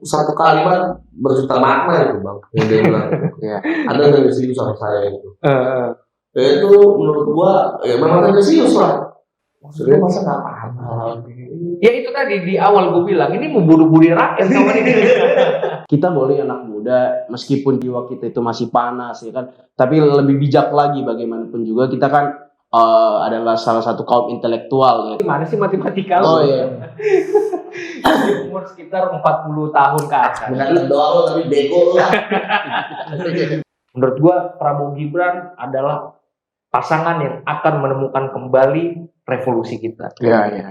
satu kalimat berjuta makna itu bang yang dia bilang. Iya. Ada dari situ sama saya itu. Itu menurut gua ya memang tendensius lah. Maksudnya masa nggak paham? Ya itu tadi di awal gue bilang ini memburu-buru rakyat kawan ini. Kita boleh anak muda meskipun jiwa kita itu masih panas ya kan, tapi lebih bijak lagi bagaimanapun juga kita kan adalah salah satu kaum intelektual ya. Gimana sih matematika? Oh iya. Umur sekitar 40 tahun ke atas. Bukan doa lo tapi bego lah. Menurut gua Prabowo Gibran adalah pasangan yang akan menemukan kembali revolusi kita. Iya, iya.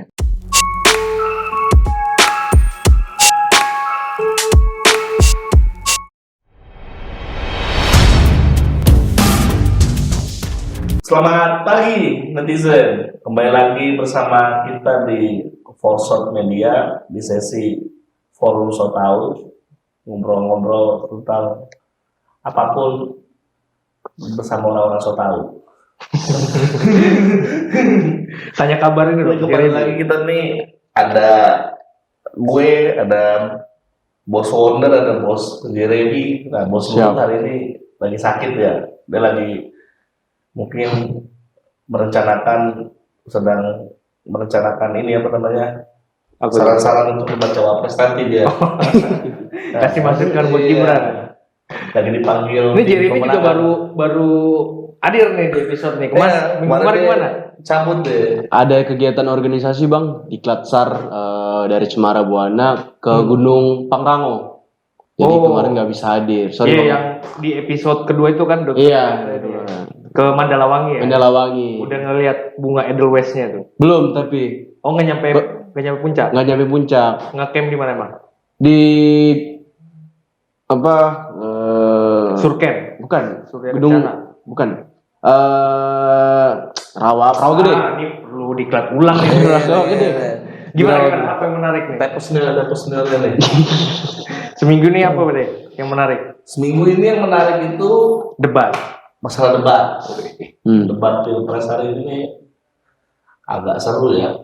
Selamat pagi netizen, kembali lagi bersama kita di Forshot Media di sesi Forum So Tau, ngobrol-ngobrol tentang apapun bersama orang-orang So Tau. Tanya kabar ini dong. Kembali lagi kita nih ada gue, ada bos Wonder, ada bos Jeremy. Nah bos Wonder hari ini lagi sakit ya, dia lagi mungkin sedang merencanakan ini apa namanya saran-saran untuk debat cawapres nanti dia. Kasih masukan buat Gibran. Lagi dipanggil. Ini Jeremy juga baru hadir nih di episode nih. Minggu kemarin gimana? Cabut deh. Ada kegiatan organisasi bang di Klatsar dari Cemara Buana ke Gunung Pangrango. Jadi kemarin nggak bisa hadir. Sorry bang. Yang di episode kedua itu kan dokter. Iya. Ke Mandalawangi ya. Mandalawangi. Udah ngeliat bunga Edelweissnya tuh. Belum tapi. Oh nggak nyampe puncak. Nggak nyampe puncak. Nge-camp di mana emang? Di apa? Surcamp. Bukan. Surya Gedung. Kencana. Bukan. Rawa gede. Ini perlu diklat ulang nih. Rawa gede. Gimana? Apa yang menarik nih? Ada personelnya nih. Seminggu ini apa deh yang menarik? Seminggu ini yang menarik itu Debat. masalah debat. Debat pilpres hari ini agak seru ya.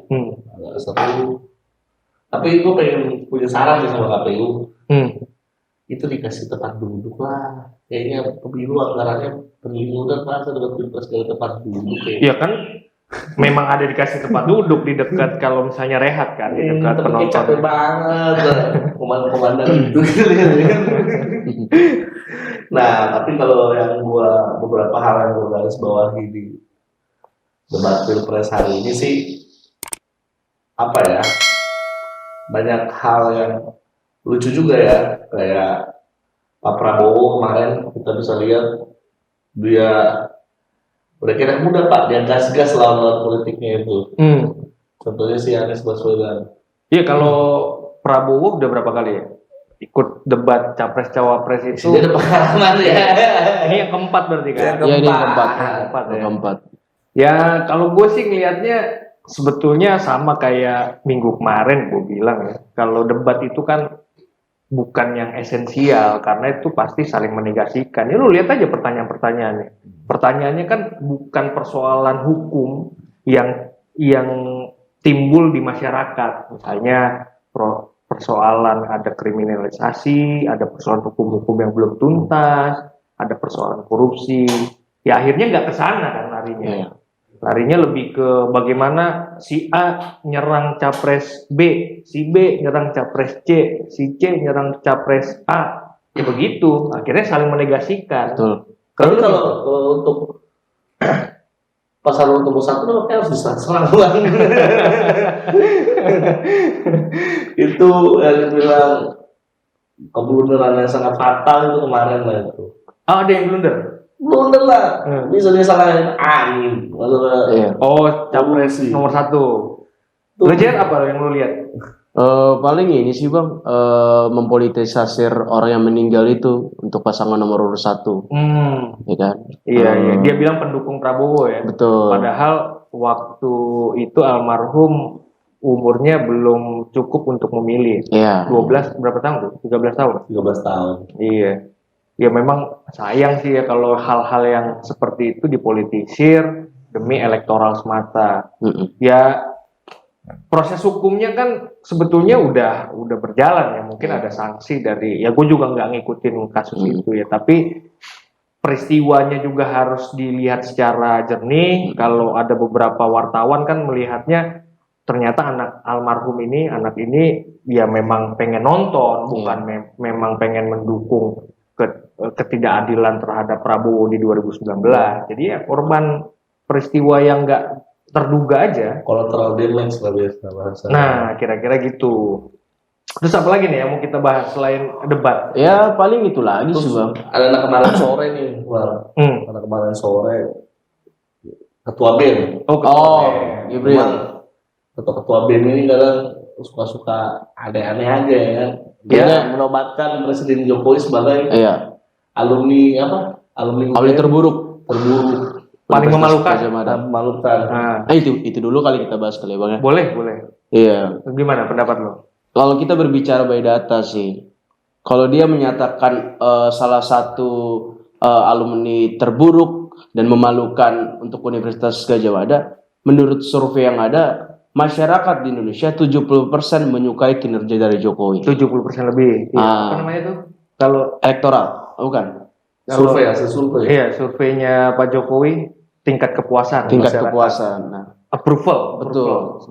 Agak seru. Tapi gue pengen punya saran sih sama KPU. Itu dikasih tempat duduk lah. Kayaknya pemilu anggarannya pemilu dan masa debat pilpres dari tempat duduk. Iya kan? Memang ada dikasih tempat duduk di dekat kalau misalnya rehat kan di dekat penonton. Capek banget. Komandan itu. Nah, tapi kalau yang beberapa hal yang gua garis bawahi di debat pilpres hari ini sih apa ya? Banyak hal yang lucu juga ya, kayak Pak Prabowo kemarin kita bisa lihat dia udah kira muda Pak, dia gas-gas lawan politiknya itu. Contohnya si Anies Baswedan. Iya kalau Prabowo udah berapa kali ya ikut debat capres cawapres itu? Dia ada pengalaman ya. Ini yang keempat berarti kan? Iya ini yang keempat. Keempat. Ya kalau gue sih ngelihatnya sebetulnya sama kayak minggu kemarin gue bilang ya. Kalau debat itu kan bukan yang esensial karena itu pasti saling menegasikan. Ya lu lihat aja pertanyaan-pertanyaannya. Pertanyaannya kan bukan persoalan hukum yang timbul di masyarakat. Misalnya persoalan ada kriminalisasi, ada persoalan hukum-hukum yang belum tuntas, ada persoalan korupsi. Ya akhirnya nggak ke sana kan larinya. Larinya lebih ke bagaimana si A nyerang capres B, si B nyerang capres C, si C nyerang capres A. Ya begitu, akhirnya saling menegasikan. Betul. Tapi kalau untuk pasangan nomor satu kan harus diserang ulang. Itu yang bilang keblunderan yang sangat fatal itu kemarin lah itu. Oh, ada yang blunder? Blunder lah. Bisa dia salahin angin. Oh, capres nomor satu. Lu apa yang lu lihat? Paling ini sih bang, mempolitisasi orang yang meninggal itu untuk pasangan nomor urut 1, ya kan? Iya, dia bilang pendukung Prabowo ya. Betul. Padahal waktu itu almarhum umurnya belum cukup untuk memilih. Iya. 12 berapa tahun tuh? 13 tahun. 13 tahun. Iya. Ya memang sayang sih ya kalau hal-hal yang seperti itu dipolitisir demi elektoral semata. Ya proses hukumnya kan sebetulnya udah berjalan ya, mungkin ada sanksi dari, ya gue juga nggak ngikutin kasus itu ya, tapi peristiwanya juga harus dilihat secara jernih. Kalau ada beberapa wartawan kan melihatnya ternyata anak ini ya memang pengen nonton, bukan memang pengen mendukung ketidakadilan terhadap Prabowo di 2019. Jadi ya korban peristiwa yang nggak terduga aja. Collateral damage lah biasa bahasa. Nah, kira-kira gitu. Terus apa lagi nih yang mau kita bahas selain debat? Ya paling itu lagi sih bang. Ada anak kemarin sore nih, Bang. Anak kemarin sore ketua BEM. Gibril. Memang ketua BEM ini kadang suka-suka aneh-aneh aja ya kan. Dia menobatkan Presiden Jokowi sebagai alumni Alumni terburuk. Paling memalukan. Memalukan. Itu dulu kali kita bahas kali ya bang ya. Boleh. Iya. Gimana pendapat lo? Kalau kita berbicara by data sih, kalau dia menyatakan salah satu alumni terburuk dan memalukan untuk Universitas Gadjah Mada, menurut survei yang ada, masyarakat di Indonesia 70% menyukai kinerja dari Jokowi. 70% lebih. Apa namanya tuh? Kalau elektoral, bukan? Hasil survei. Iya, surveinya Pak Jokowi, tingkat kepuasan. Nah, approval. Betul.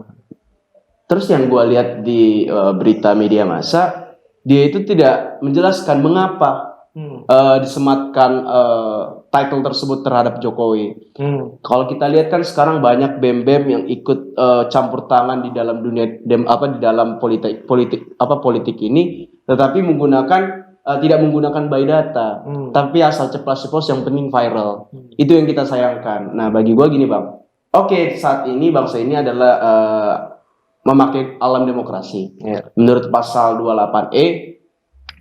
Terus yang gue lihat di berita media massa, dia itu tidak menjelaskan mengapa disematkan title tersebut terhadap Jokowi. Kalau kita lihat kan sekarang banyak BEM-BEM yang ikut campur tangan di dalam dunia di dalam politik ini, tetapi tidak menggunakan by data, tapi asal ceplas-ceplos yang penting viral. Itu yang kita sayangkan. Nah, bagi gue gini bang, oke, saat ini bangsa ini adalah memakai alam demokrasi. Menurut pasal 28E,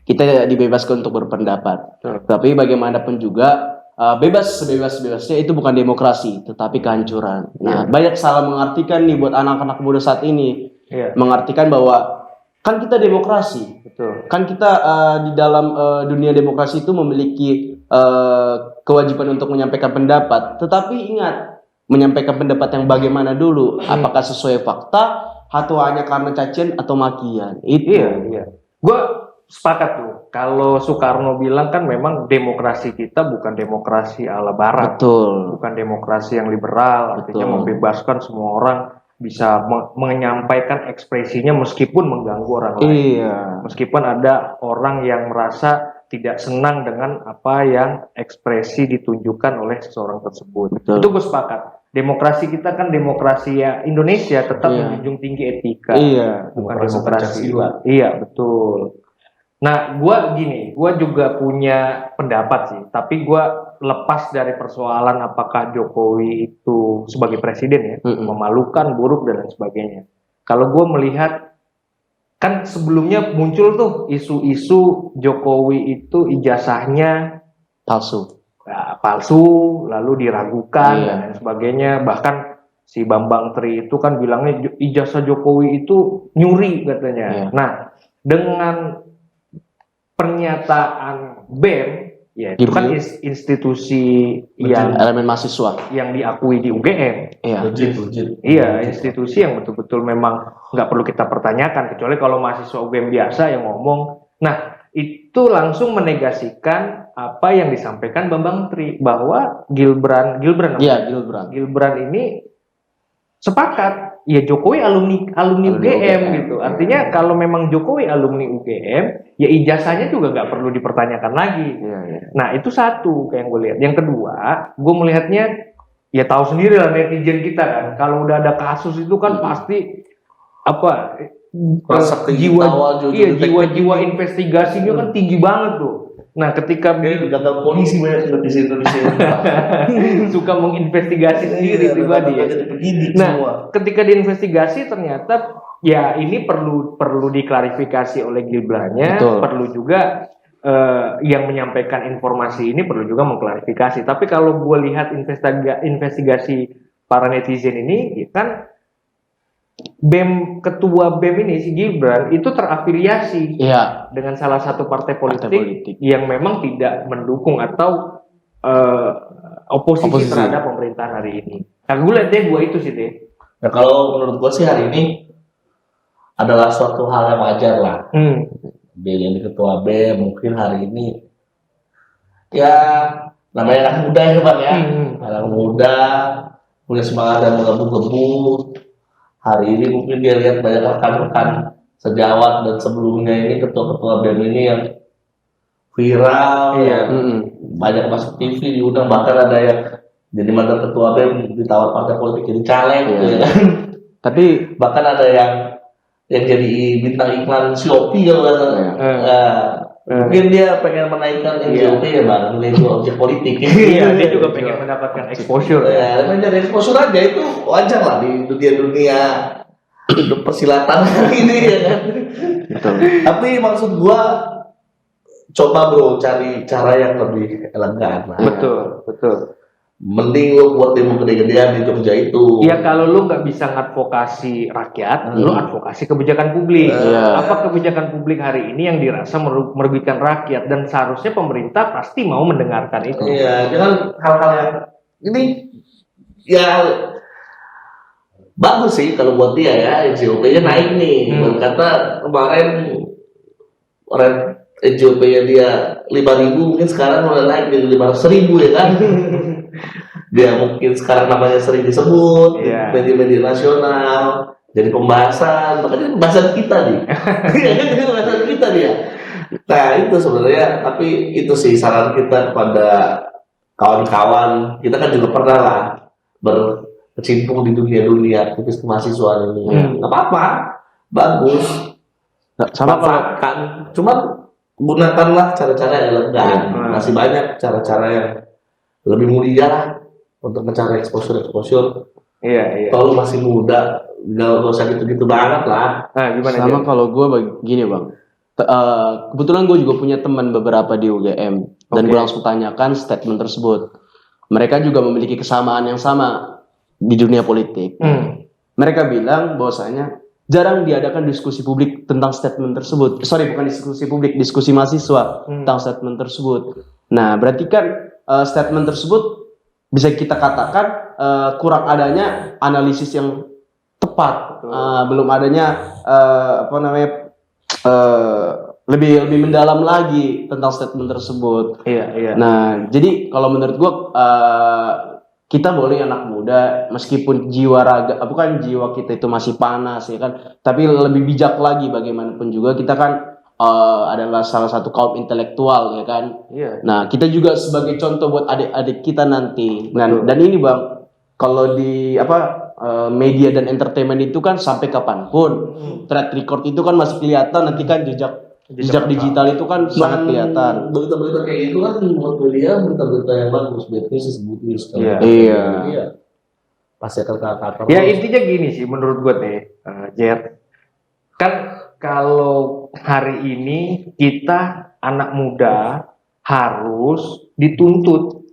kita dibebaskan untuk berpendapat. Tapi bagaimanapun juga, bebas-bebasnya itu bukan demokrasi, tetapi kehancuran. Nah, banyak salah mengartikan nih buat anak-anak muda saat ini. Mengartikan bahwa kan kita demokrasi. Betul. Kan kita di dalam dunia demokrasi itu memiliki kewajiban untuk menyampaikan pendapat. Tetapi ingat, menyampaikan pendapat yang bagaimana dulu? Apakah sesuai fakta atau hanya karena cacian atau makian? Itu. Iya. Gue sepakat tuh. Kalau Soekarno bilang kan memang demokrasi kita bukan demokrasi ala Barat. Betul. Bukan demokrasi yang liberal. Artinya membebaskan semua orang bisa menyampaikan ekspresinya meskipun mengganggu orang lain. Meskipun ada orang yang merasa tidak senang dengan apa yang ekspresi ditunjukkan oleh seseorang tersebut. Itu gue sepakat. Demokrasi kita kan demokrasi ya Indonesia tetap menjunjung tinggi etika. Bukan demokrasi. Iya, betul. Nah, gue juga punya pendapat sih, tapi gue lepas dari persoalan apakah Jokowi itu sebagai presiden ya, memalukan, buruk dan lain sebagainya. Kalau gue melihat, kan sebelumnya muncul tuh isu-isu Jokowi itu ijazahnya palsu, lalu diragukan dan lain sebagainya. Bahkan si Bambang Tri itu kan bilangnya ijazah Jokowi itu nyuri katanya. Nah, dengan pernyataan BEM, ya itu kan institusi yang elemen mahasiswa yang diakui di UGM. Iya, institusi yang betul-betul memang nggak perlu kita pertanyakan, kecuali kalau mahasiswa UGM biasa yang ngomong. Nah, itu langsung menegasikan apa yang disampaikan Bambang Tri, bahwa Gibran ini sepakat, ya Jokowi alumni UGM gitu. Artinya kalau memang Jokowi alumni UGM, ya ijazahnya juga nggak perlu dipertanyakan lagi. Nah, itu satu kayak yang gue lihat. Yang kedua, gue melihatnya, ya tahu sendiri lah netizen kita kan, kalau udah ada kasus itu kan pasti jiwa investigasinya kan tinggi banget tuh. Nah, ketika gagal polisi banyak netizen suka menginvestigasi sendiri pribadi ya. Nah, ketika diinvestigasi ternyata ya ini perlu diklarifikasi oleh Gibrannya, perlu juga yang menyampaikan informasi ini perlu juga mengklarifikasi. Tapi kalau gue lihat investigasi para netizen ini, kan ketua BEM ini si Gibran itu terafiliasi dengan salah satu partai politik yang memang tidak mendukung atau oposisi terhadap pemerintahan hari ini. Nah, gue lihat deh itu sih deh. Nah, kalau menurut gue sih hari ini adalah suatu hal yang wajar lah. Hmm. Jadi ketua BEM mungkin hari ini ya namanya anak muda ya Bang ya. Anak muda punya semangat dan menggebu-gebu. Hari ini mungkin dia lihat banyak rekan-rekan sejawat dan sebelumnya ini ketua-ketua BEM ini yang viral, Iya. yang banyak masuk TV diundang, bahkan ada yang jadi mantan ketua BEM ditawar partai politik jadi caleg gitu ya kan. Tapi Bahkan ada yang jadi bintang iklan Shopee kalau nggak salah. Mungkin dia pengen menaikkan NJOP ya Bang, nilai jual objek politik. Iya, dia juga pengen mendapatkan exposure ya. Ya, mencari exposure aja itu wajar lah di dunia persilatan ini ya kan. betul. Tapi maksud gua coba bro cari cara yang lebih elegan lah. Betul. Mending lu buat demo gede-gedean di Jogja itu. Ya kalau lu nggak bisa ngadvokasi rakyat, lu advokasi kebijakan publik. Iya. Apa kebijakan publik hari ini yang dirasa merugikan rakyat, dan seharusnya pemerintah pasti mau mendengarkan itu. Iya, jangan hal-hal yang ini ya bagus sih kalau buat dia ya, NJOP-nya naik nih. Kata kemarin NJOP-nya dia 5.000, mungkin sekarang udah naik jadi 500.000 ya kan. Dia mungkin sekarang namanya sering disebut di media-media nasional, jadi pembahasan, bahkan jadi pembahasan kita nih. Jadi pembahasan kita dia. Nah itu sebenarnya, tapi itu sih saran kita kepada kawan-kawan. Kita kan juga pernah lah berkecimpung di dunia aktivis mahasiswa ini. Nggak apa-apa, bagus. Sama kalau Manfaatkan. Cuman gunakanlah cara-cara yang elegan. Masih banyak cara-cara yang lebih mulia lah untuk mencari exposure. Iya. Kalau lu masih muda, nggak usah gitu-gitu banget lah. Nah, gimana sama Jen? kalau gue begini Bang. Kebetulan gue juga punya teman beberapa di UGM dan gue langsung tanyakan statement tersebut. Mereka juga memiliki kesamaan yang sama di dunia politik. Mereka bilang bahwasanya jarang diadakan diskusi publik tentang statement tersebut. Bukan diskusi publik, diskusi mahasiswa tentang statement tersebut. Nah, berarti kan statement tersebut bisa kita katakan kurang adanya analisis yang tepat, belum adanya lebih mendalam lagi tentang statement tersebut. Iya. Nah, jadi kalau menurut gua kita boleh anak muda meskipun jiwa kita itu masih panas ya kan, tapi lebih bijak lagi bagaimanapun juga kita kan adalah salah satu kaum intelektual ya kan. Iya. Nah, kita juga sebagai contoh buat adik-adik kita nanti. Dan ini Bang, kalau di media dan entertainment itu kan sampai kapanpun track record itu kan masih kelihatan, nanti kan jejak digital itu kan sangat kelihatan. Berita-berita kayak gitu kan menurut dia berita-berita yang bagus, bad news disebut news. Iya. Pasti akan kata. Ya intinya gini sih menurut gue teh, Jet. Kan kalau hari ini kita anak muda harus dituntut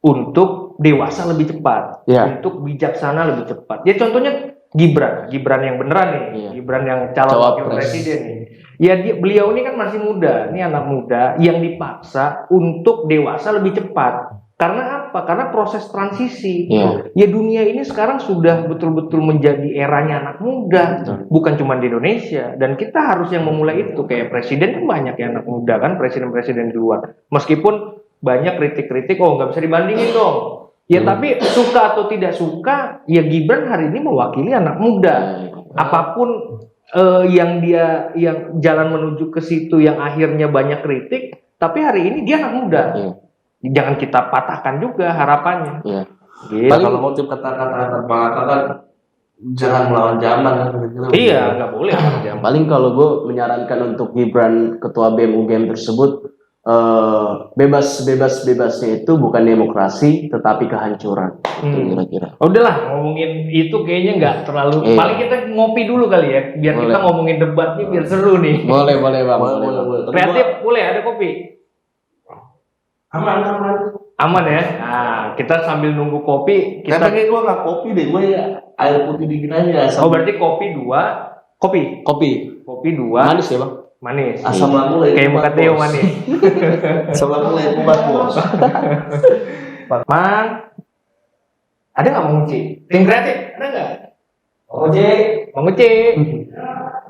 untuk dewasa lebih cepat, untuk bijaksana lebih cepat. Ya contohnya Gibran yang beneran nih, Gibran yang calon wakil presiden nih. Ya beliau ini kan masih muda, ini anak muda yang dipaksa untuk dewasa lebih cepat. Karena apa? Karena proses transisi. Ya dunia ini sekarang sudah betul-betul menjadi eranya anak muda, bukan cuma di Indonesia. Dan kita harus yang memulai itu. Kayak presiden kan banyak ya anak muda kan, presiden-presiden di luar. Meskipun banyak kritik-kritik, nggak bisa dibandingin dong. Ya tapi suka atau tidak suka, ya Gibran hari ini mewakili anak muda. Apapun yang jalan menuju ke situ yang akhirnya banyak kritik, tapi hari ini dia anak muda. Jangan kita patahkan juga harapannya. Gitu. Kalau mau kata-kata kan jangan melawan zaman. Iya, nggak boleh melawan zaman. Paling kalau gue menyarankan untuk Gibran ketua BEM UGM tersebut, bebasnya itu bukan demokrasi tetapi kehancuran. Kira-kira. Udahlah, ngomongin itu kayaknya nggak terlalu. Paling kita ngopi dulu kali ya, biar kita ngomongin debatnya biar seru nih. Boleh Bang. Boleh. Kreatif boleh, ada kopi. Aman ya. Nah, kita sambil nunggu kopi, Karena kayak gue nggak kopi deh, gue air putih dingin aja. Berarti kopi 2. Kopi 2. Manis ya Bang? Manis. Asam lambung kayak muka Theo manis. Asam lambung kubat bos. Mang, ada nggak Mang Uci? Tim kreatif ada nggak? Mang Uci.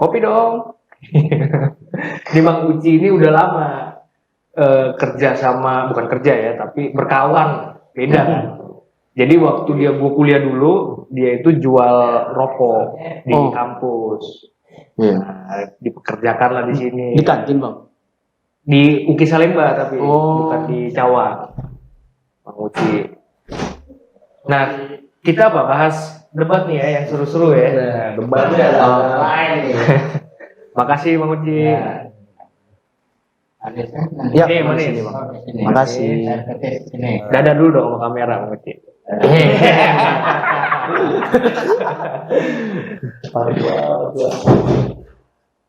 Kopi dong. Ini Bang Uci ini udah lama kerja sama, bukan kerja ya, tapi berkawan, beda kan. Jadi waktu gue kuliah dulu, dia itu jual rokok di kampus. Iya. Nah, dipekerjakan lah di sini. Di kantin bang. Di UKI Salemba tapi bukan di Cawang. Bang Uci. Nah, kita apa bahas debat nih ya yang seru-seru ya. Nah, debatnya ada lain nih. Makasih Bang Uci. Ya, Nih, manis. sini, Bang. Makasih. Dadah dulu dong sama kamera Bang Uci.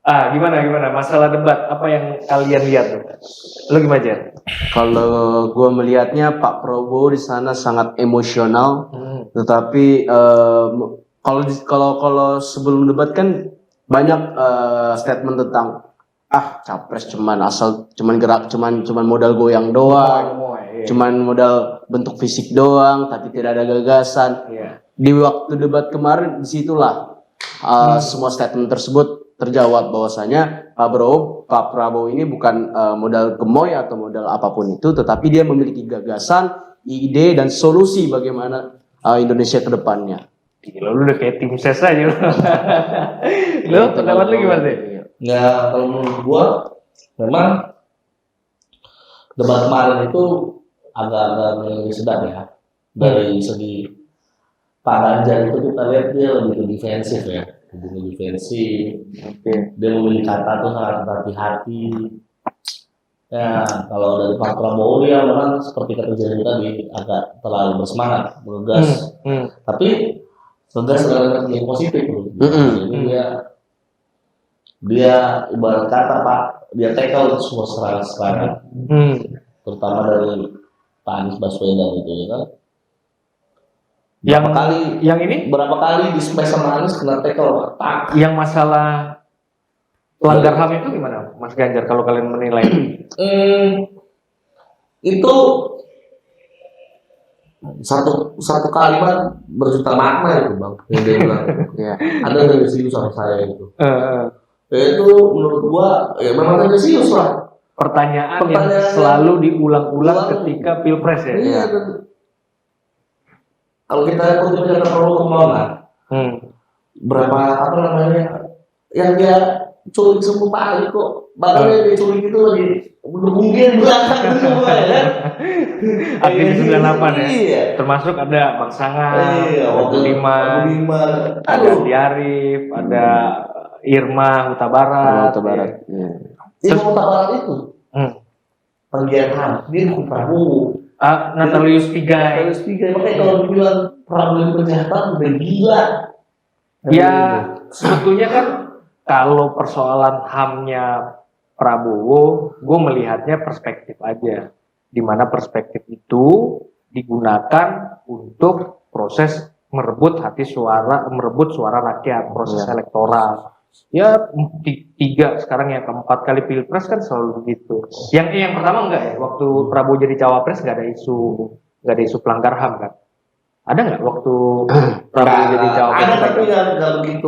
Gimana masalah debat apa yang kalian lihat tuh? Lu gimana Jen? Kalau gue melihatnya Pak Prabowo di sana sangat emosional, tetapi kalau sebelum debat kan banyak statement tentang capres cuman gerak cuman modal goyang doang, cuman modal bentuk fisik doang, tapi tidak ada gagasan. Di waktu debat kemarin disitulah semua statement tersebut terjawab bahwasanya Pak Prabowo ini bukan modal gemoy atau modal apapun itu, tetapi dia memiliki gagasan, ide dan solusi bagaimana Indonesia ke depannya. Gila, lu udah kayak tim ses aja lu. Lu pendapat lu gimana sih? Nggak, kalau menurut gua memang debat kemarin itu agak-agak sedap ya. Dari segi Pak Ganjar itu kita lihat dia lebih ke defensif ya. Lebih defensif. Dia memilih kata tuh sangat hati-hati. Ya, kalau dari Pak Prabowo dia memang seperti kata Jeremy tadi agak terlalu bersemangat, bergegas. Tapi tegas dengan yang positif. Jadi dia ibarat kata dia tackle semua serangan, terutama dari Pak Anies Baswedan itu ya kan. Berapa kali di space sama Anies kena tackle Pak. Yang masalah pelanggar HAM itu gimana Mas Ganjar kalau kalian menilai? Itu satu kalimat berjuta makna itu bang. Yang dia bilang, ada dari serius sama saya itu. Itu menurut gua ya memang serius lah. Pertanyaan yang selalu diulang-ulang ketika pilpres ya. Iya. Kalau kita kutip kata Prabowo kemauan, berapa yang dia culik semua Pak kok, bahkan dia culik itu lagi mungkin belakang itu semua ya kan. Aktif 98 ya. Iya. Termasuk ada Bang Sangat, Waktu Lima, ada Diarif, ada Irma Huta Barat. Irma Huta Barat itu penggiat HAM, dia dukung Prabowo. Natalius Pigai. Makanya kalau dibilang Prabowo penjahat udah gila. Ya sebetulnya kan kalau persoalan HAM-nya Prabowo, gue melihatnya perspektif aja. Di mana perspektif itu digunakan untuk proses merebut suara rakyat, proses elektoral. Ya tiga sekarang yang keempat kali pilpres kan selalu begitu. Yang pertama enggak ya, waktu Prabowo jadi cawapres nggak ada isu pelanggar HAM kan? Ada nggak waktu Prabowo jadi cawapres? Ada tapi nggak begitu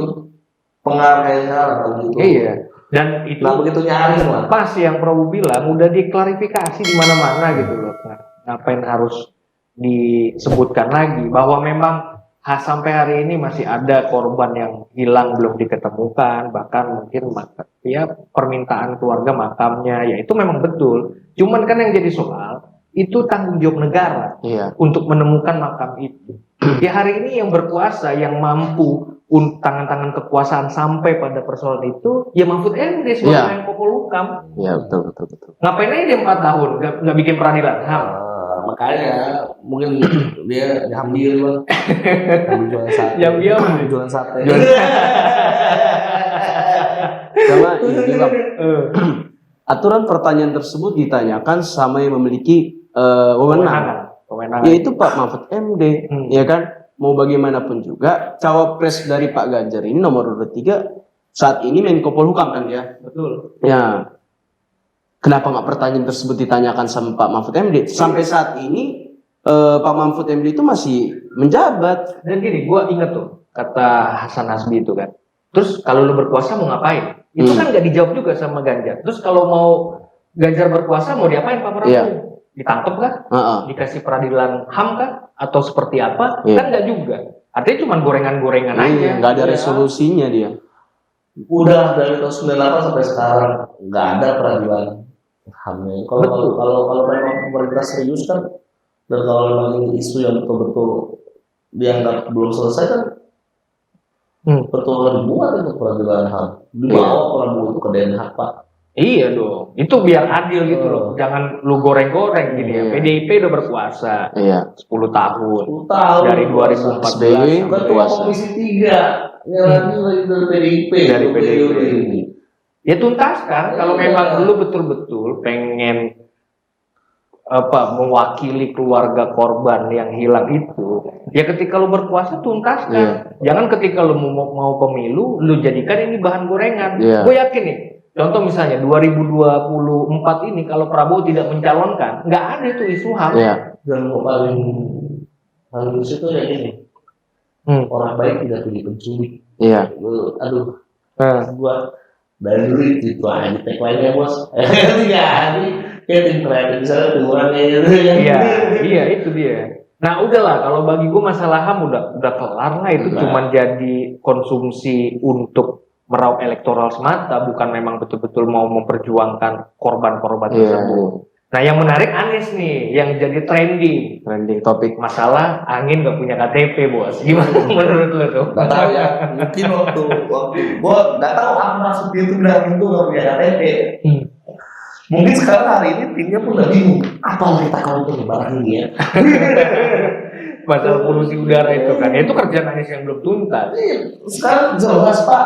pengaruh kayak sekarang begitu. Iya. Dan itu nggak begitu nyaris lah. Pas yang Prabowo bilang udah diklarifikasi di mana-mana gitu loh. Nah, ngapain harus disebutkan lagi bahwa memang sampai hari ini masih ada korban yang hilang belum diketemukan, bahkan mungkin ya permintaan keluarga makamnya, ya itu memang betul. Cuman kan yang jadi soal itu tanggung jawab negara untuk menemukan makam itu. Ya hari ini yang berkuasa, yang mampu tangan-tangan kekuasaan sampai pada persoalan itu, ya Mahfud MD sebagai Menko Polhukam. Iya betul. Ngapain aja dia 4 tahun nggak bikin peradilan HAM? Makanya mungkin dia diambil bang. Jualan sate. Sama ini bang. Aturan pertanyaan tersebut ditanyakan sama yang memiliki wewenang. Yaitu Pak Mahfud MD, ya kan? Mau bagaimanapun juga cawapres dari Pak Ganjar ini nomor urut 3 saat ini Menko Polhukam kan ya? Betul. Ya. Kenapa nggak pertanyaan tersebut ditanyakan sama Pak Mahfud MD? Sampai saat ini Pak Mahfud MD itu masih menjabat. Dan gini, gue inget tuh kata Hasan Hasbi itu kan, Terus kalau lu berkuasa mau ngapain? Itu kan nggak dijawab juga sama Ganjar. Terus kalau mau Ganjar berkuasa mau diapain Pak Prabowo? Iya. Ditangkap kah? Dikasih peradilan HAM kah? Atau seperti apa? Iya. Kan nggak juga. Artinya cuma gorengan-gorengan aja. Nggak ada resolusinya dia. Udah dari tahun 98 sampai sekarang nggak ada peradilan HAM-nya. Kalau memang pemerintah serius kan, dan kalau memang ini isu yang betul-betul dianggap belum selesai kan, betul dibuat itu peradilan HAM. Dibawa Prabowo itu ke Den Haag, Pak. Iya dong, itu biar adil gitu loh. Jangan lu goreng-goreng gini ya. PDIP udah berkuasa 10 tahun. 10 tahun Dari 2014 SBY Ketua Komisi 3 dari PDIP. Dari PDIP. Ya tuntaskan kalau memang lu betul-betul pengen mewakili keluarga korban yang hilang itu, ya ketika lu berkuasa tuntaskan. Jangan ketika lu mau pemilu lu jadikan ini bahan gorengan. Gue yakin nih, contoh misalnya 2024 ini kalau Prabowo tidak mencalonkan, nggak ada itu isu HAM. Dan paling lucu itu ya ini, orang baik tidak pilih penculik. Aduh, gua dari dulu itu aja tagline-nya bos. Kayak tim terakhir misalnya kurangnya gitu ya. Iya itu dia. Nah udahlah, kalau bagi gue masalah HAM udah kelar lah, itu cuma jadi konsumsi untuk meraup elektoral semata, bukan memang betul-betul mau memperjuangkan korban-korban tersebut. Nah yang menarik Anies nih, yang jadi trending topik masalah angin gak punya KTP bos. Gimana menurut lo tuh? Gak tahu ya, mungkin waktu gue gak tahu apa maksudnya itu bilang itu gak punya KTP. Mungkin sekarang hari ini timnya pun udah bingung, apa kita counter barang ini ya. Masalah polusi udara itu kan, itu kerjaan Anies yang belum tuntas. Sekarang jelas Pak,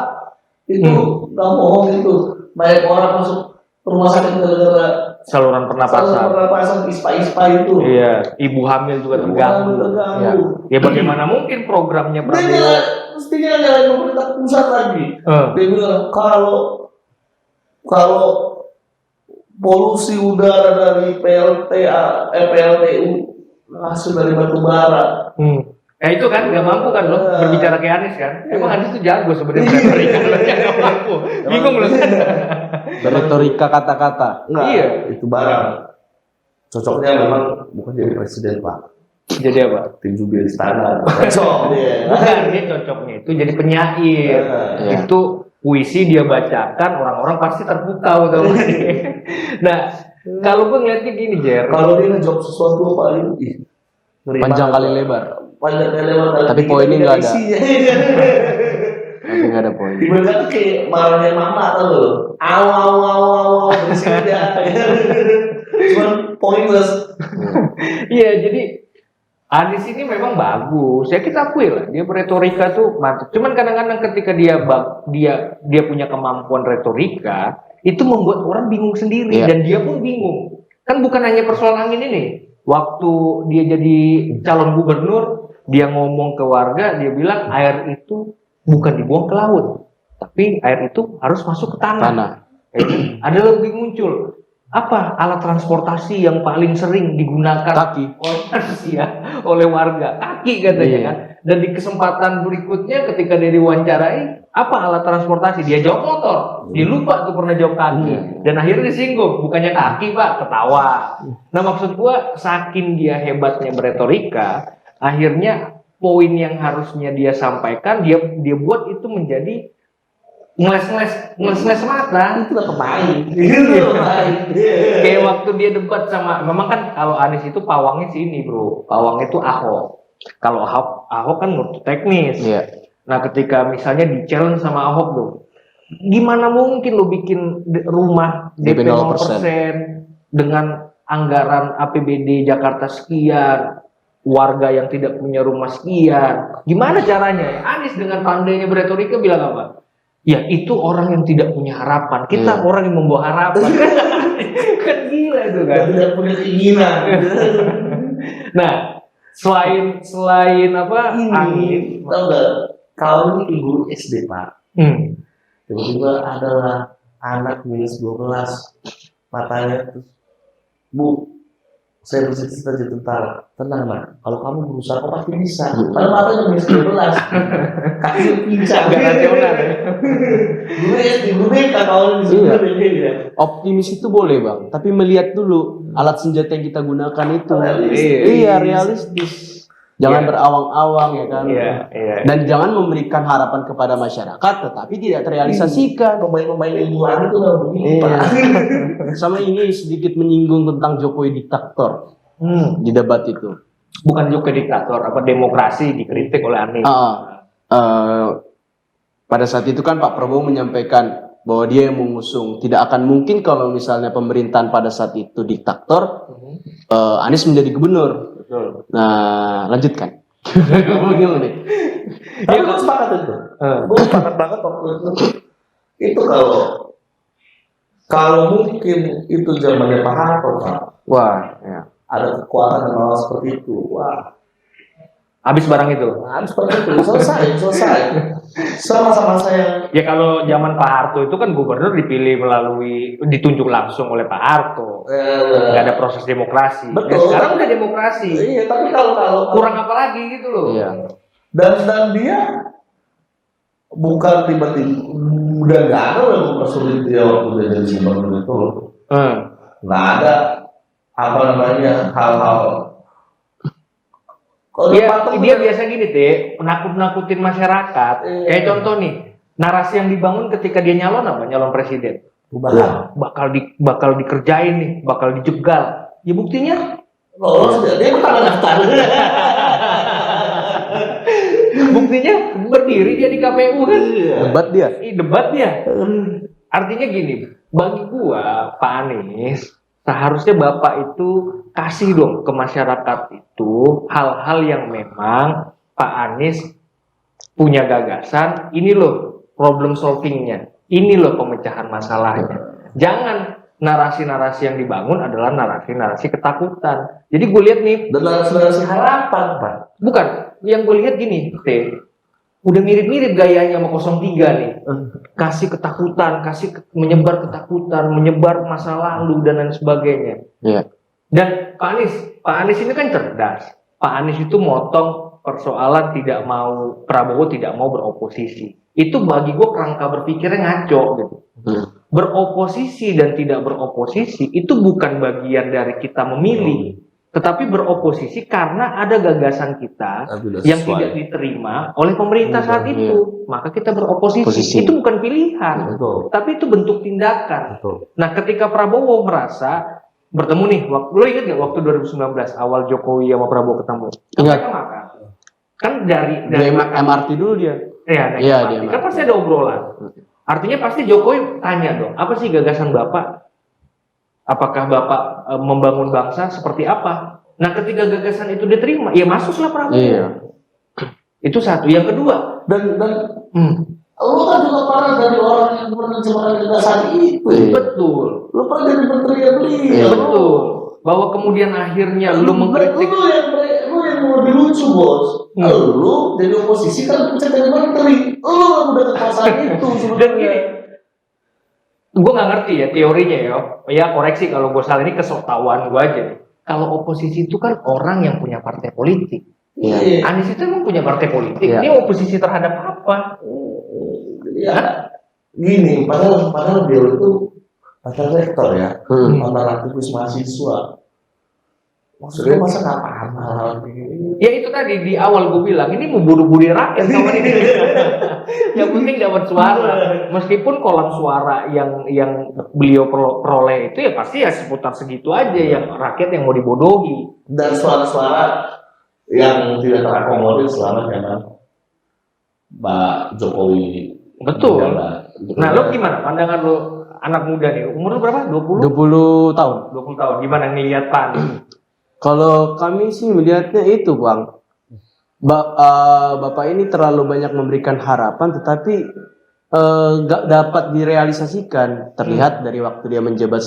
itu gak bohong itu. Banyak orang masuk rumah sakit gara-gara saluran pernapasan ISPA itu. Iya, ibu hamil juga terganggu. Ya bagaimana mungkin programnya Prabowo? Mestinya nyalain pemerintah pusat lagi. Dia bilang kalau polusi udara dari PLTU hasil dari batu bara. Itu kan nggak mampu kan lo berbicara kayak Anies kan? Emang Anies itu jago sebenarnya retorika, nggak mampu. Bingung lo. Retorika kata-kata. Iya, itu barang. Cocoknya memang bukan jadi presiden Pak. Jadi apa? Tim jubir istana. Cocok dia. Bukan, dia cocoknya itu jadi penyair. Itu puisi dia bacakan, orang-orang pasti terpukau tuh. Nah, kalau gue ngeliatnya gini Jer, kalau dia ngejawab sesuatu paling panjang kali lebar. Tapi poinnya nggak ada. Tapi nggak ada poin. Ibaratnya kayak marahnya mama atau lo, aw berisik aja. Cuman pointless. Iya, jadi Anies ini memang bagus, ya kita akui lah, dia retorika tuh mantap. Cuman kadang-kadang ketika dia punya kemampuan retorika, itu membuat orang bingung sendiri dan dia pun bingung. Kan bukan hanya persoalan angin ini. Waktu dia jadi calon gubernur, dia ngomong ke warga, dia bilang air itu bukan dibuang ke laut, tapi air itu harus masuk ke tanah. Ada lagi muncul. Apa alat transportasi yang paling sering digunakan oleh warga? Kaki katanya kan. Dan di kesempatan berikutnya ketika dia diwawancarai, apa alat transportasi? Dia jawab motor. Dia lupa tuh pernah jawab kaki. Dan akhirnya disinggung, bukannya kaki Pak, ketawa. Nah maksud gua saking dia hebatnya beretorika, akhirnya poin yang harusnya dia sampaikan dia buat itu menjadi ngeles mata. Itu udah pemain. Kayak waktu dia debat sama, memang kan kalau Anies itu pawangnya sini bro, pawangnya itu Ahok. Kalau Ahok kan nurut teknis. Nah ketika misalnya di challenge sama Ahok tuh, gimana mungkin lo bikin rumah DP 0% dengan anggaran APBD Jakarta sekian, warga yang tidak punya rumah sekian, gimana caranya? Anies dengan pandainya beretorika bilang apa? Ya itu orang yang tidak punya harapan. Kita orang yang membawa harapan. Kan gila itu kan. Tidak punya keinginan. Nah, selain apa? Angin. Tahu nggak? Kalau ini ibu SD Pak. Tiba-tiba adalah anak minus 12 matanya terus, Bu, saya bercita-cita jadi tentara. Tenang nak, kalau kamu berusaha kau pasti bisa. Padahal matanya minus 12, kaki pincang. Agak nasional ya. Dulu SD, dulu BK kawan di Iya. ya. Optimis itu boleh bang, tapi melihat dulu alat senjata yang kita gunakan itu. Realistis. Iya realistis. Jangan Iya. berawang-awang ya kan. Iya, iya. Dan jangan memberikan harapan kepada masyarakat, tetapi tidak terrealisasikan. Pemain-pemain ilmuwan itu nggak begitu. Iya. Pak. Sama ini sedikit menyinggung tentang Jokowi diktator di debat itu. Bukan juga diktator, apa demokrasi dikritik oleh Anies. Pada saat itu kan Pak Prabowo menyampaikan bahwa dia yang mengusung. Tidak akan mungkin kalau misalnya pemerintahan pada saat itu diktator, Anies menjadi gubernur. Betul. Nah, lanjutkan. Gimana nih? Tapi gue sepakat itu. Gue sepakat banget waktu itu. Itu kalau mungkin itu zamannya Pak Harto, Pak, Wah, ya. ada kekuatan yang malah seperti itu. Wah, Habis barang itu. harus seperti itu. Selesai. Sama-sama saya. Ya kalau zaman Pak Harto itu kan gubernur dipilih ditunjuk langsung oleh Pak Harto. Nggak ada proses demokrasi. Betul. Ya, sekarang udah demokrasi. Iya, tapi kalau Kurang apa lagi gitu loh. Iya. dan dia bukan tiba-tiba udah nggak ada yang mempersulit dia waktu dia jadi gubernur itu. Nggak ada apa namanya hal-hal. Kalau Dia biasa gini deh, menakut-nakutin masyarakat. Kayak contoh nih, narasi yang dibangun ketika dia nyalon presiden. Bakal dikerjain nih, bakal dijegal. Ya buktinya lolos dia pertama daftar. buktinya berdiri dia di KPU kan. Debat dia. Debat dia. Artinya gini, bagi gua Pak Anies seharusnya Bapak itu kasih dong ke masyarakat itu hal-hal yang memang Pak Anies punya gagasan, ini loh problem solvingnya, ini loh pemecahan masalahnya. Jangan narasi-narasi yang dibangun adalah narasi-narasi ketakutan. Jadi gue lihat nih, Dan narasi harapan, Pak. bukan, yang gue lihat gini, udah mirip-mirip gayanya sama 03 nih. Kasih ketakutan, menyebar ketakutan, menyebar masa lalu dan lain sebagainya. Iya. Dan Pak Anies ini kan cerdas. Pak Anies itu motong persoalan Prabowo tidak mau beroposisi. Itu bagi gue kerangka berpikirnya ngaco gitu. Beroposisi dan tidak beroposisi itu bukan bagian dari kita memilih, tetapi beroposisi karena ada gagasan kita yang tidak diterima oleh pemerintah saat itu. Maka kita beroposisi. Itu bukan pilihan, tapi itu bentuk tindakan. Nah, ketika Prabowo merasa bertemu nih, lo ingat nggak waktu 2019 awal Jokowi sama Prabowo ketemu? Ingat. Kan dari MRT dulu dia. naik MRT. Kan pasti ada obrolan. Artinya pasti Jokowi tanya dong, apa sih gagasan Bapak? Apakah Bapak membangun bangsa seperti apa? Nah, ketika gagasan itu diterima, ya masuklah Prabowo. Iya. Itu satu. Yang kedua, Dan lu kan juga pernah dari orang yang menerjemahkan gagasan itu. betul. Lu pernah jadi menteri yang beli. Betul. Bahwa kemudian akhirnya lu mengkritik. Lu yang lebih lucu, Bos. Lu jadi oposisi kan bisa jadi menteri. Lu udah kekuasaan itu Dan sebenarnya. gini, gue nggak ngerti ya teorinya ya. Ya koreksi kalau gue salah, ini kesoktawan gue aja. Kalau oposisi itu kan orang yang punya partai politik. Iya. Anies itu emang punya partai politik. Iya. Dia oposisi terhadap apa? Ya, gini, padahal dia itu padahal rektor ya, mantan aktivis mahasiswa. Maksudnya masa nggak paham hal-hal begini? Ya itu tadi di awal gue bilang, ini mau bunuh rakyat kawan ini. Yang penting dapat suara. Meskipun kolam suara yang beliau peroleh itu ya pasti ya seputar segitu aja, yang rakyat yang mau dibodohi. Dan suara-suara yang tidak terakomodir selama zaman Pak Jokowi. Betul. menjabat. Nah, lo gimana pandangan lo, anak muda nih? Umur lo berapa? 20? 20 tahun. 20 tahun. Gimana ngelihat Pak nih? Kalau kami sih melihatnya itu, Bang. Bapak ini terlalu banyak memberikan harapan, tetapi nggak dapat direalisasikan. Terlihat dari waktu dia menjabat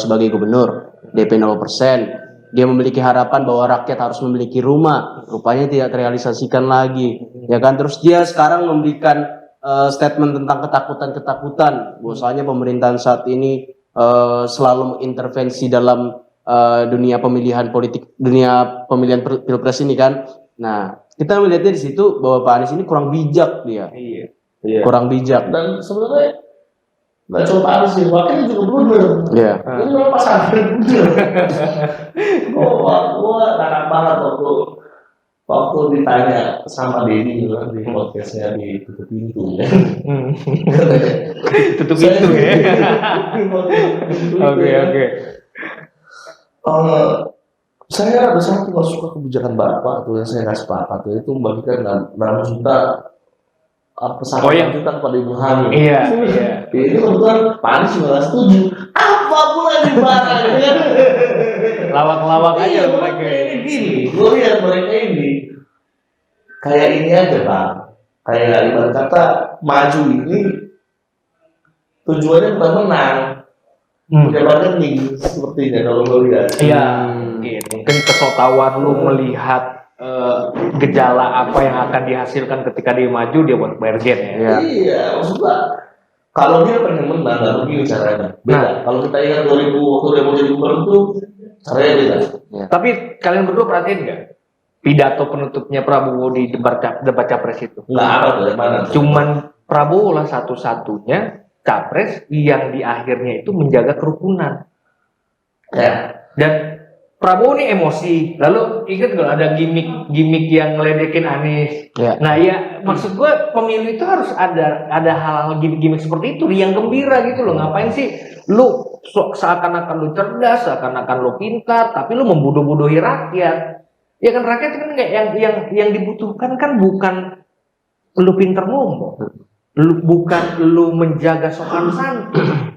sebagai gubernur, DP 0%. Dia memiliki harapan bahwa rakyat harus memiliki rumah, rupanya tidak terrealisasikan lagi. Ya kan, terus dia sekarang memberikan statement tentang ketakutan-ketakutan, bahwasanya pemerintahan saat ini selalu mengintervensi dalam dunia pemilihan politik, dunia pemilihan pilpres ini kan. Nah, kita melihatnya di situ bahwa Pak Anies ini kurang bijak dia. Iya. Kurang bijak. Dan sebenarnya nggak cuma Pak Anies sih, wakilnya juga blunder. Iya. Ini memang pasangan blunder. Gua narap banget waktu ditanya sama Denny gitu kan, di podcastnya di Tutup Pintu ya. Tutup pintu ya. Oke. Saya ada satu nggak suka kebijakan Bapak tuh yang saya nggak sepakat tuh, itu membagikan 6 juta pesawat 6 juta kepada ibu hamil. Iya. Ini kebetulan Pak Anies juga nggak setuju. Apa pula di mana? Lawak-lawak aja Iya, mereka. ini gini, gue lihat mereka ini kayak ini aja Bang, kayak ibarat kata maju ini tujuannya bukan menang, punya bargaining sepertinya kalau gue lihat. Iya, mungkin kesotawan lu melihat gejala apa yang akan dihasilkan ketika dia maju, dia buat bargain ya. Iya, maksudnya kalau dia pengen menang, nggak begini caranya. Beda. Kalau kita ingat 2000 waktu dia mau jadi gubernur tuh caranya beda. Tapi kalian berdua perhatiin nggak pidato penutupnya Prabowo di debat capres itu? Nggak ada tuh yang mana. Cuman Prabowo lah satu-satunya capres yang di akhirnya itu menjaga kerukunan. Ya. Dan Prabowo ini emosi. Lalu ingat nggak ada gimmick yang ngeledekin Anies? Ya. Nah ya maksud gue pemilu itu harus ada hal-hal gimmick seperti itu, riang gembira gitu loh. Ngapain sih lu seakan-akan lu cerdas, seakan-akan lu pintar, tapi lu membodoh-bodohi rakyat. Ya kan rakyat kan kayak yang dibutuhkan kan bukan lu pintar ngomong, bukan lu menjaga sopan santun.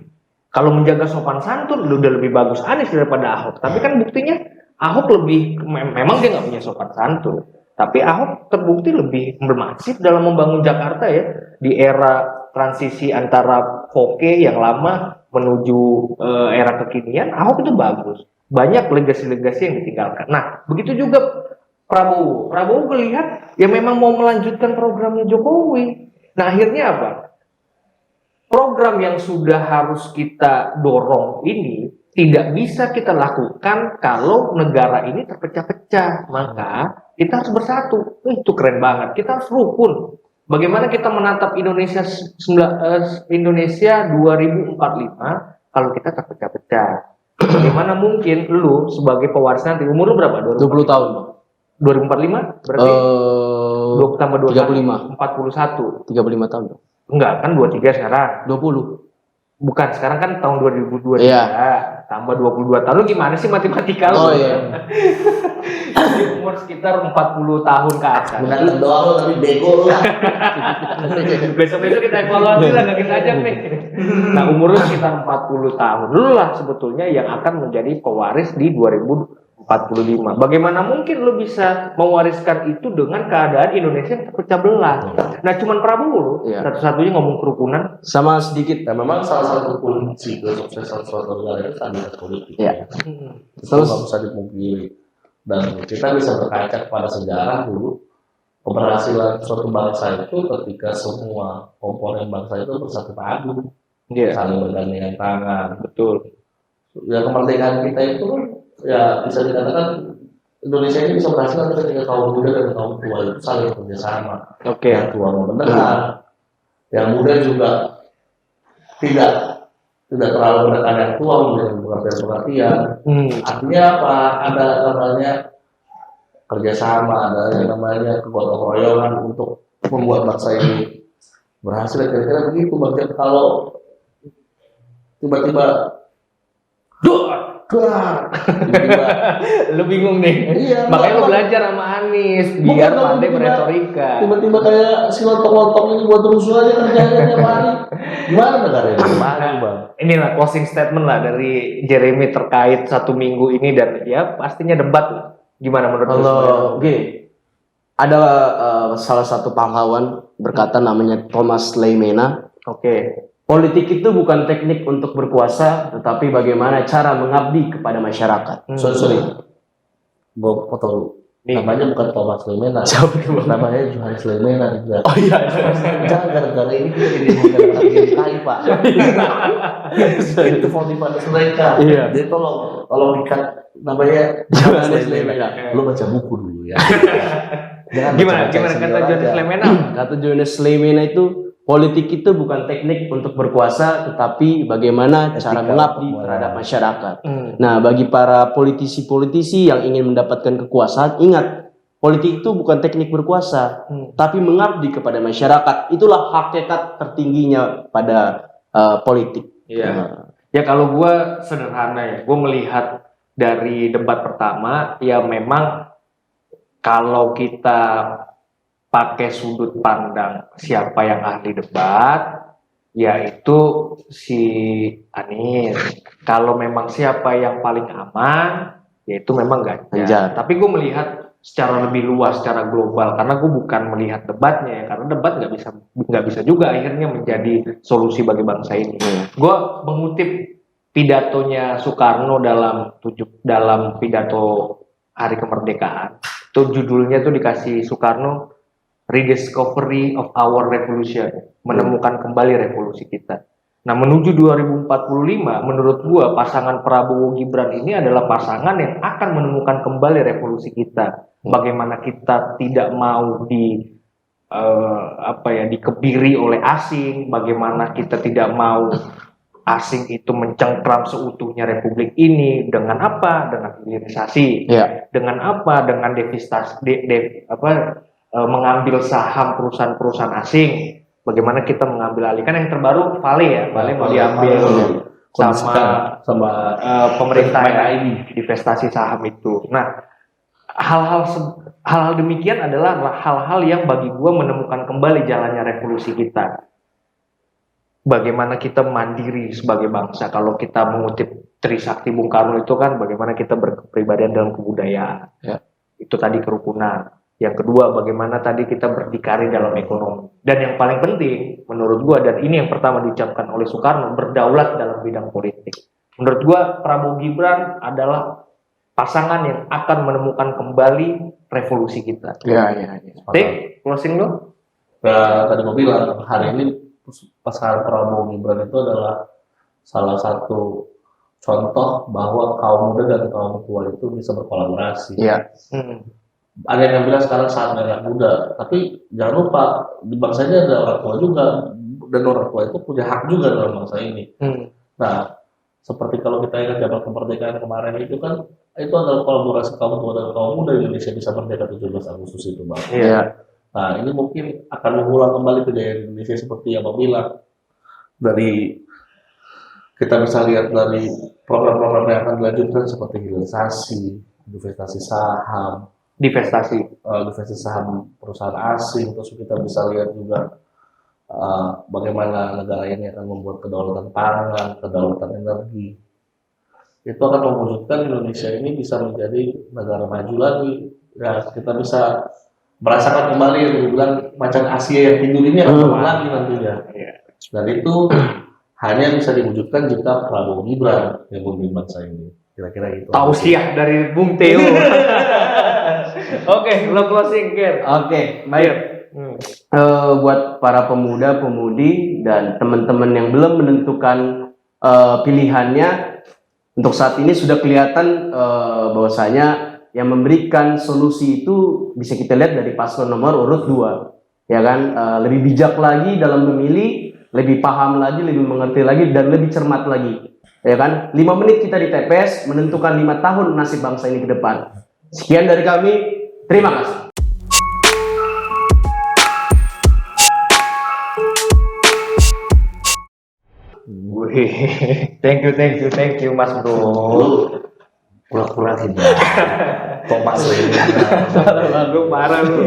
Kalau menjaga sopan santun, lu udah lebih bagus Anies daripada Ahok. Tapi kan buktinya Ahok lebih, memang dia nggak punya sopan santun. Tapi Ahok terbukti lebih bermasif dalam membangun Jakarta ya. Di era transisi antara Foke yang lama menuju era kekinian, Ahok itu bagus. Banyak legasi-legasi yang ditinggalkan. Nah, begitu juga Prabowo. Prabowo melihat ya memang mau melanjutkan programnya Jokowi. Nah, akhirnya apa? Program yang sudah harus kita dorong ini tidak bisa kita lakukan kalau negara ini terpecah-pecah. Maka kita harus bersatu. Itu keren banget. Kita harus rukun. Bagaimana kita menatap Indonesia 2045 kalau kita terpecah-pecah? Bagaimana mungkin lu sebagai pewaris nanti, umur lu berapa? 20 tahun. 2045 berarti 20 tambah 35. 41. 35 tahun. Enggak, kan 23 sekarang. 20. Bukan, sekarang kan tahun 2023. Iya. Tambah 22 tahun. Lu gimana sih matematika lu? Oh iya. Jadi umur sekitar 40 tahun ke atas. Bukan doang lo tapi bego lah. Besok-besok kita evaluasi lah, nggak kita ajak nih. Nah, umur lu sekitar 40 tahun. Lu lah sebetulnya yang akan menjadi pewaris di 2045. Bagaimana mungkin lu bisa mewariskan itu dengan keadaan Indonesia yang terpecah belah? Nah, cuman Prabowo lu satu-satunya ngomong kerukunan. Sama sedikit. Nah, memang salah satu kunci kesuksesan suatu negara itu stabilitas politik. Iya. Terus nggak bisa dipungkiri. Dan kita bisa berkaca kepada sejarah dulu, keberhasilan suatu bangsa itu ketika semua komponen bangsa itu bersatu padu, saling bergandengan tangan. Betul. Ya kemerdekaan kita itu ya bisa dikatakan Indonesia ini bisa berhasil ketika kaum muda dan kaum tua itu saling bekerjasama. Yang tua mendengar, yang muda juga tidak terlalu menekan yang tua, memberikan pengertian. Artinya apa? Ada namanya kerjasama, ada yang namanya kegotong royongan untuk membuat bangsa ini berhasil. Kira-kira begitu. Bahkan kalau tiba-tiba lu bingung nih. Iya, makanya lu belajar sama Anies biar pandai beretorika. Tiba-tiba kayak si lontong-lontong ini buat rusuh aja kerjanya tiap hari. Gimana negara ini? Bang. Inilah closing statement lah dari Jeremy terkait 1 minggu ini dan ya pastinya debat lah. Gimana menurut lu? Oke. Ada salah satu pahlawan berkata namanya Thomas Leimena. Oke. Politik itu bukan teknik untuk berkuasa, tetapi bagaimana cara mengabdi kepada masyarakat. Sorry. Gue potong. Nih. Namanya bukan Thomas Lemena. Siapa itu? Namanya Johannes Lemena juga. Oh iya. Jangan gara-gara ini kita jadi menggunakan GMKI, Pak. Itu motivasi mereka. Iya. Jadi tolong dikat namanya Johannes Lemena. Lu baca buku dulu ya. Jangan Gimana baca-baca kata senior Johannes aja. Lemena? Kata Johannes Lemena itu, politik itu bukan teknik untuk berkuasa, tetapi bagaimana cara Etika mengabdi untuk terhadap masyarakat. Hmm. Nah, bagi para politisi-politisi yang ingin mendapatkan kekuasaan, ingat, politik itu bukan teknik berkuasa, tapi mengabdi kepada masyarakat. Itulah hakikat tertingginya pada politik. Iya. Ya kalau gue sederhana ya, gue melihat dari debat pertama, ya memang kalau kita pakai sudut pandang siapa yang ahli debat, yaitu si Anies. Kalau memang siapa yang paling aman, yaitu memang Ganjar. Tapi gue melihat secara lebih luas, secara global, karena gue bukan melihat debatnya ya, karena debat nggak bisa juga akhirnya menjadi solusi bagi bangsa ini. Gue mengutip pidatonya Soekarno dalam pidato Hari Kemerdekaan. Itu judulnya tuh dikasih Soekarno Rediscovery of Our Revolution, menemukan kembali revolusi kita. Nah, menuju 2045, menurut gua pasangan Prabowo Gibran ini adalah pasangan yang akan menemukan kembali revolusi kita. Bagaimana kita tidak mau dikebiri oleh asing, bagaimana kita tidak mau asing itu mencengkram seutuhnya republik ini dengan apa? Dengan hilirisasi. Ya. Dengan apa? Dengan mengambil saham perusahaan-perusahaan asing. Bagaimana kita mengambil alih? Kan yang terbaru Vale ya, Vale mau diambil sama pemerintah ya, divestasi saham itu. Nah, hal-hal demikian adalah hal-hal yang bagi gue menemukan kembali jalannya revolusi kita. Bagaimana kita mandiri sebagai bangsa. Kalau kita mengutip Trisakti Bung Karno itu kan bagaimana kita berkepribadian dalam kebudayaan. Ya. Itu tadi kerukunan. Yang kedua, bagaimana tadi kita berdikari dalam ekonomi. Dan yang paling penting, menurut gua, dan ini yang pertama diucapkan oleh Soekarno, berdaulat dalam bidang politik. Menurut gua, Prabowo Gibran adalah pasangan yang akan menemukan kembali revolusi kita. Iya. Tik, closing lo? Tadi mau bilang, hari ini pasangan Prabowo Gibran itu adalah salah satu contoh bahwa kaum muda dan kaum tua itu bisa berkolaborasi. Iya. Ada yang bilang sekarang saatnya anak muda, tapi jangan lupa di bangsa ini ada orang tua juga, dan orang tua itu punya hak juga dalam bangsa ini. Nah, seperti kalau kita ingat zaman kemerdekaan kemarin itu kan, itu adalah kolaborasi kaum tua dan kaum muda Indonesia bisa merdeka 17 Agustus itu, Bang. Iya. Nah, ini mungkin akan mengulang kembali kejayaan Indonesia seperti yang Bang bilang. Kita bisa lihat dari program-program yang akan dilanjutkan seperti hilirisasi, divestasi saham perusahaan asing, terus kita bisa lihat juga bagaimana negara ini akan membuat kedaulatan pangan, kedaulatan energi. Itu akan mewujudkan Indonesia ini bisa menjadi negara maju lagi. Ya, kita bisa merasakan kembali yang dibilang macan Asia yang tidur ini akan bangun lagi nantinya. Dan itu hanya bisa diwujudkan jika Prabowo Gibran yang memimpin bangsa ini. Kira-kira gitu. Tausiah dari Bung Theo. Oke, lo closing, Ger. Oke, baik. Buat para pemuda-pemudi dan teman-teman yang belum menentukan pilihannya, untuk saat ini sudah kelihatan bahwasanya yang memberikan solusi itu bisa kita lihat dari paslon nomor urut 2, ya kan, lebih bijak lagi dalam memilih, lebih paham lagi, lebih mengerti lagi, dan lebih cermat lagi, ya kan. 5 menit kita di TPS menentukan 5 tahun nasib bangsa ini ke depan. Sekian dari kami, terima kasih. Thank you Mas Bro. Pura-pura tidak. Thomas Lu parah lu.